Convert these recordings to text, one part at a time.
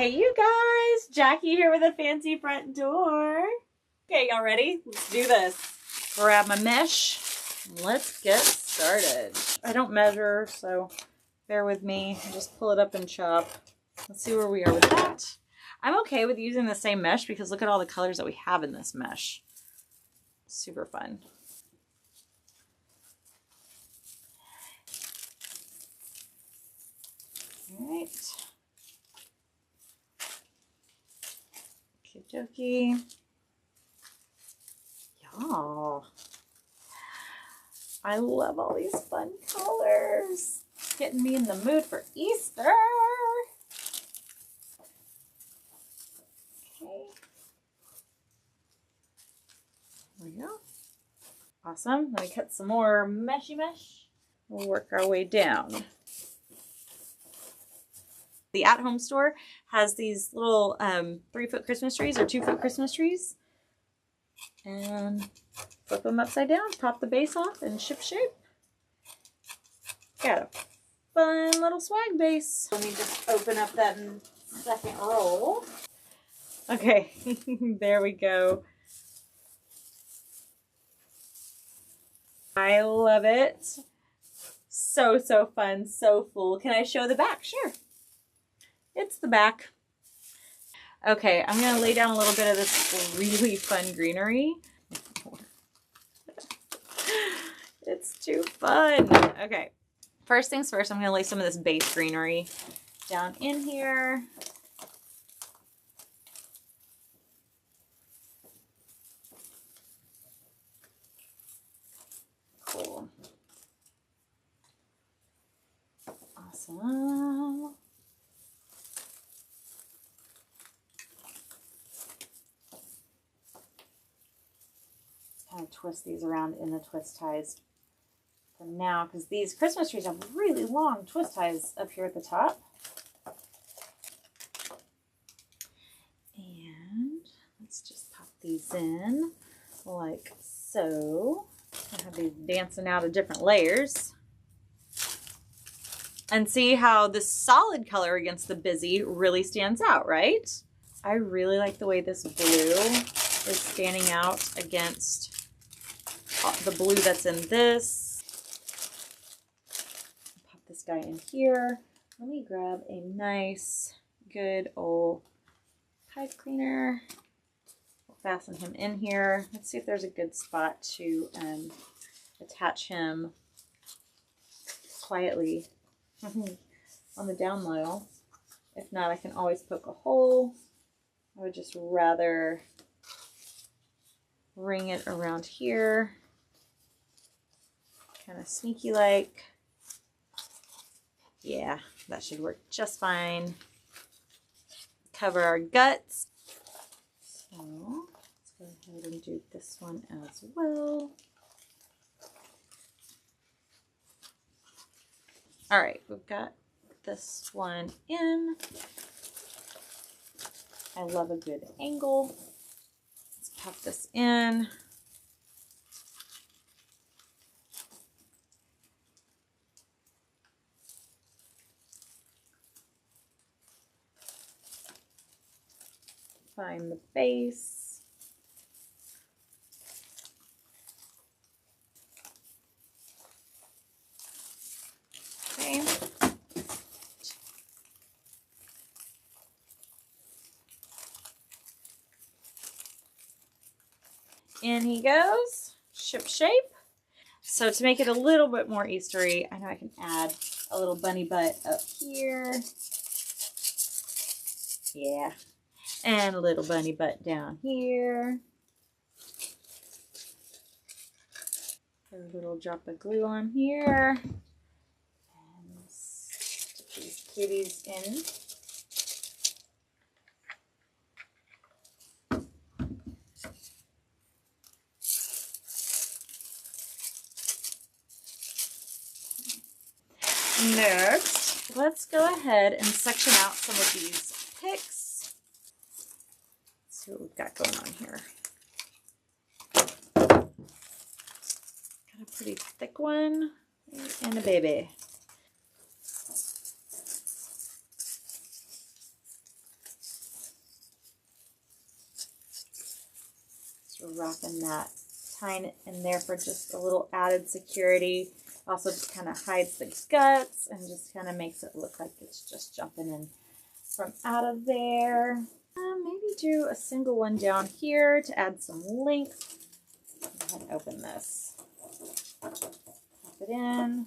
Hey you guys, Jackie here with a fancy front door. Okay, y'all ready? Let's do this. Grab my mesh. Let's get started. I don't measure, so bear with me. I'll just pull it up and chop. Let's see where we are with that. I'm okay with using the same mesh because look at all the colors that we have in this mesh. Super fun. All right. Okie dokie. Y'all, I love all these fun colors. It's getting me in the mood for Easter. Okay. There we go. Awesome. Let me cut some more meshy mesh. We'll work our way down. The at-home store has these little 3-foot Christmas trees or 2-foot Christmas trees. And flip them upside down, pop the base off, and ship shape. Got a fun little swag base. Let me just open up that second roll. Okay, there we go. I love it. So fun, so full. Can I show the back? Sure. It's the back. Okay, I'm going to lay down a little bit of this really fun greenery. It's too fun. Okay, first things first, I'm going to lay some of this base greenery down in here. Cool. Awesome. Kind of twist these around in the twist ties for now because these Christmas trees have really long twist ties up here at the top. And let's just pop these in like so. I have these dancing out of different layers. And see how this solid color against the busy really stands out, right? I really like the way this blue is standing out against the blue that's in this. Pop this guy in here. Let me grab a nice, good old pipe cleaner. We'll fasten him in here. Let's see if there's a good spot to attach him quietly on the down low. If not, I can always poke a hole. I would just rather ring it around here. Kind of sneaky like. Yeah, that should work just fine. Cover our guts. So let's go ahead and do this one as well. All right, we've got this one in. I love a good angle. Let's pop this in. Find the base. Okay. In he goes, ship shape. So to make it a little bit more Eastery, I know I can add a little bunny butt up here. Yeah. And a little bunny butt down here. Put a little drop of glue on here. And stick these kitties in. Next, let's go ahead and section out some of these picks. Let's see what we've got going on here. Got a pretty thick one and a baby. dropping that tine in there for just a little added security. Also just kind of hides the guts and just kind of makes it look like it's just jumping in from out of there. Maybe do a single one down here to add some length. Go ahead and open this. Pop it in.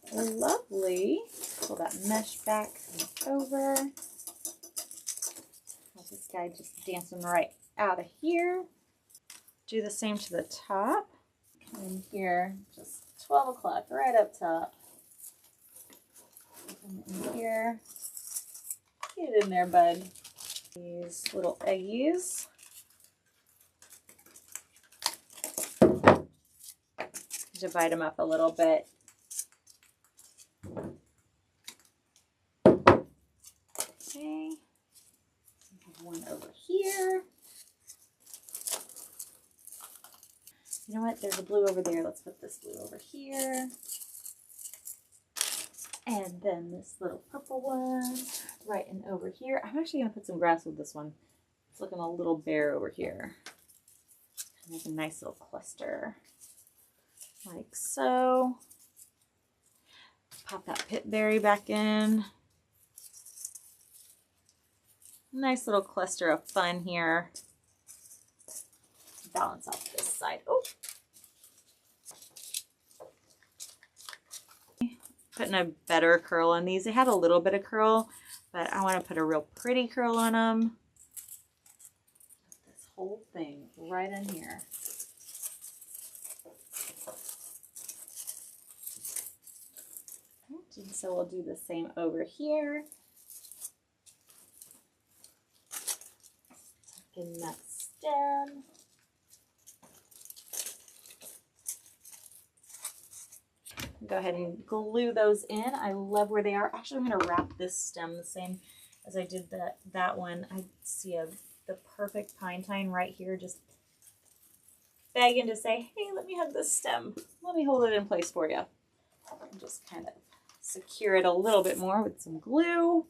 Okay, lovely. Pull that mesh back and over. Have this guy just dancing right out of here. Do the same to the top. Come in here, just 12 o'clock right up top. Open it in here. Get it in there, bud. These little eggies. Divide them up a little bit. Okay. One over here. You know what? There's a blue over there. Let's put this blue over here. And then this little purple one right in over here. I'm actually going to put some grass with this one. It's looking a little bare over here. Make a nice little cluster. Like so. Pop that pit berry back in. Nice little cluster of fun here. Balance off this side. Oh. Putting a better curl on these. They had a little bit of curl, but I want to put a real pretty curl on them. This whole thing right in here. And so we'll do the same over here. Tuck in that stem. Go ahead and glue those in. I love where they are. Actually, I'm going to wrap this stem the same as I did that one. I see the perfect pine tine right here, just begging to say, hey, let me hug this stem. Let me hold it in place for you. And just kind of secure it a little bit more with some glue.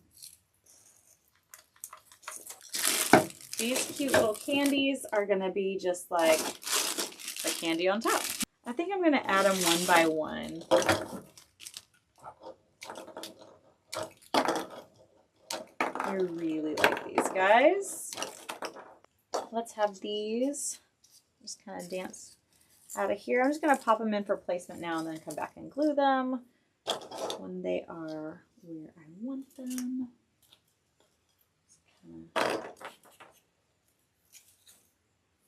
These cute little candies are going to be just like the candy on top. I think I'm going to add them one by one. I really like these guys. Let's have these just kind of dance out of here. I'm just going to pop them in for placement now and then come back and glue them when they are where I want them.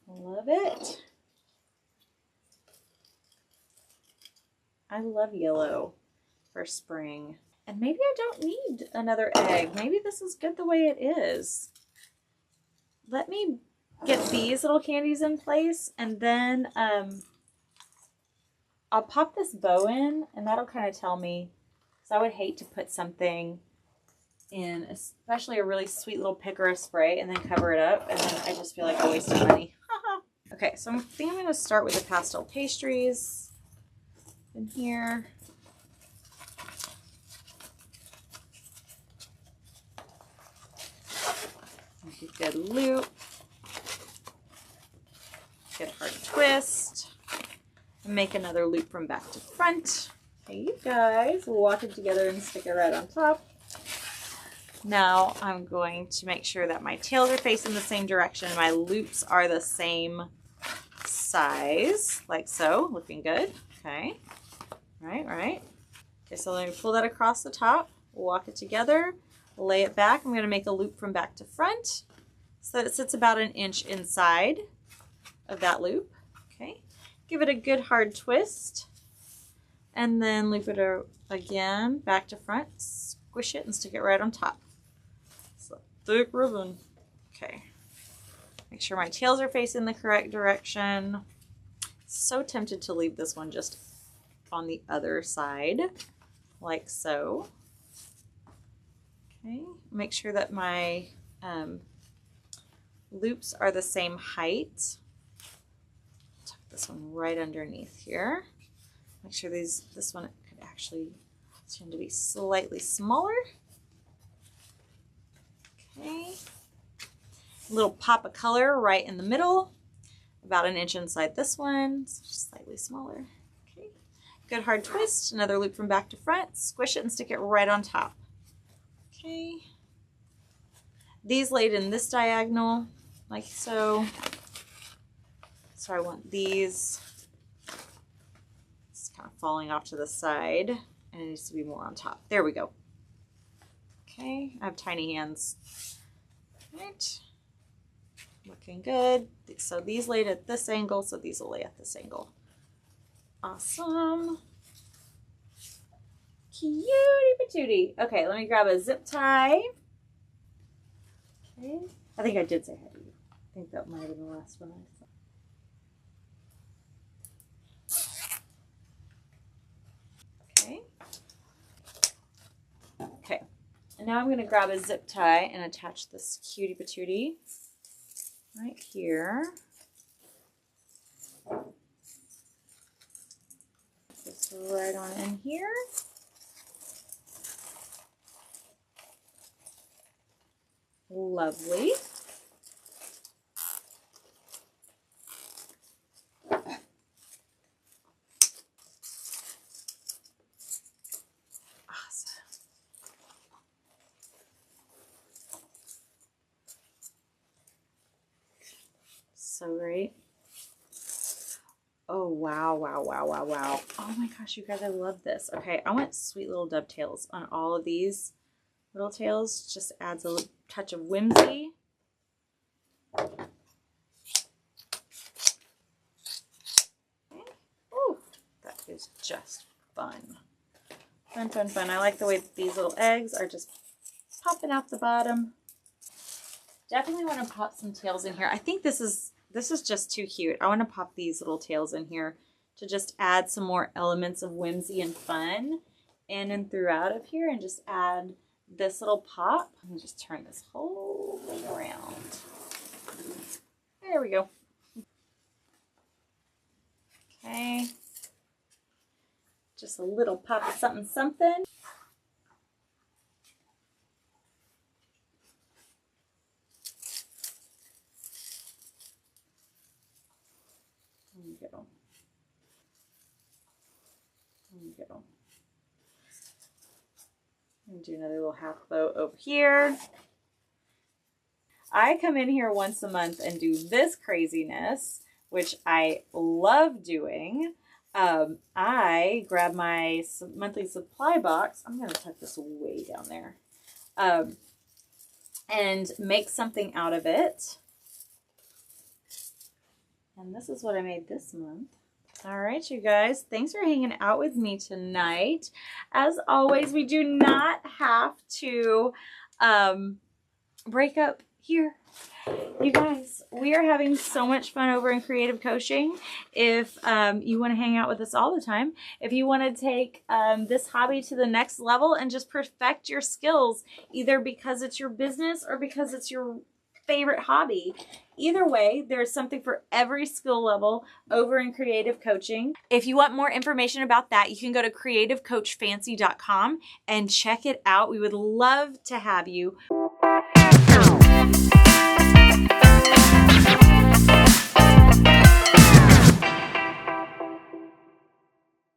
Love it. I love yellow for spring. And maybe I don't need another egg. Maybe this is good the way it is. Let me get these little candies in place, and then I'll pop this bow in, and that'll kind of tell me, because I would hate to put something in, especially a really sweet little pick or a spray, and then cover it up, and then I just feel like a waste of money. Okay, so I think I'm going to start with the pastel pastries in here. Make a good loop. Good hard twist. And make another loop from back to front. Okay, you guys, we'll walk it together and stick it right on top. Now I'm going to make sure that my tails are facing the same direction. My loops are the same size, like so. Looking good. Okay. Right. Okay, so let me pull that across the top, walk it together, lay it back. I'm going to make a loop from back to front so that it sits about an inch inside of that loop. Okay, give it a good hard twist and then loop it again back to front, squish it and stick it right on top. It's a thick ribbon. Okay, make sure my tails are facing the correct direction. So tempted to leave this one just on the other side, like so. Okay, make sure that my loops are the same height. Tuck this one right underneath here. Make sure this one could actually tend to be slightly smaller. Okay, A little pop of color right in the middle, about an inch inside this one, so just slightly smaller. Okay, good hard twist, another loop from back to front, squish it and stick it right on top. Okay, these laid in this diagonal, like so. So I want these, it's kind of falling off to the side, and it needs to be more on top. There we go. Okay, I have tiny hands. Right. Looking good. So these laid at this angle, so these will lay at this angle. Awesome. Cutie patootie. Okay, let me grab a zip tie. Okay. I think I did say hi to you. I think that might have been the last one I saw. Okay. Okay. And now I'm going to grab a zip tie and attach this cutie patootie right here. Put this right on in here. Lovely. So great. Oh, wow, wow, wow, wow, wow. Oh my gosh, you guys, I love this. Okay, I want sweet little dovetails on all of these little tails. Just adds a touch of whimsy. Okay. Oh, that is just fun. Fun, fun, fun. I like the way these little eggs are just popping out the bottom. Definitely want to pop some tails in here. I think this is just too cute. I want to pop these little tails in here to just add some more elements of whimsy and fun in and throughout of here, and just add this little pop. Let me just turn this whole thing around. There we go. Okay. Just a little pop of something, something. There we go. There we go. And do another little half bow over here. I come in here once a month and do this craziness, which I love doing. I grab my monthly supply box. I'm going to tuck this way down there. And make something out of it. And this is what I made this month. All right, you guys, thanks for hanging out with me tonight. As always, we do not have to break up here. You guys, we are having so much fun over in Creative Coaching. If you want to hang out with us all the time, if you want to take this hobby to the next level and just perfect your skills, either because it's your business or because it's your favorite hobby. Either way, there's something for every skill level over in Creative Coaching. If you want more information about that, you can go to creativecoachfancy.com and check it out. We would love to have you.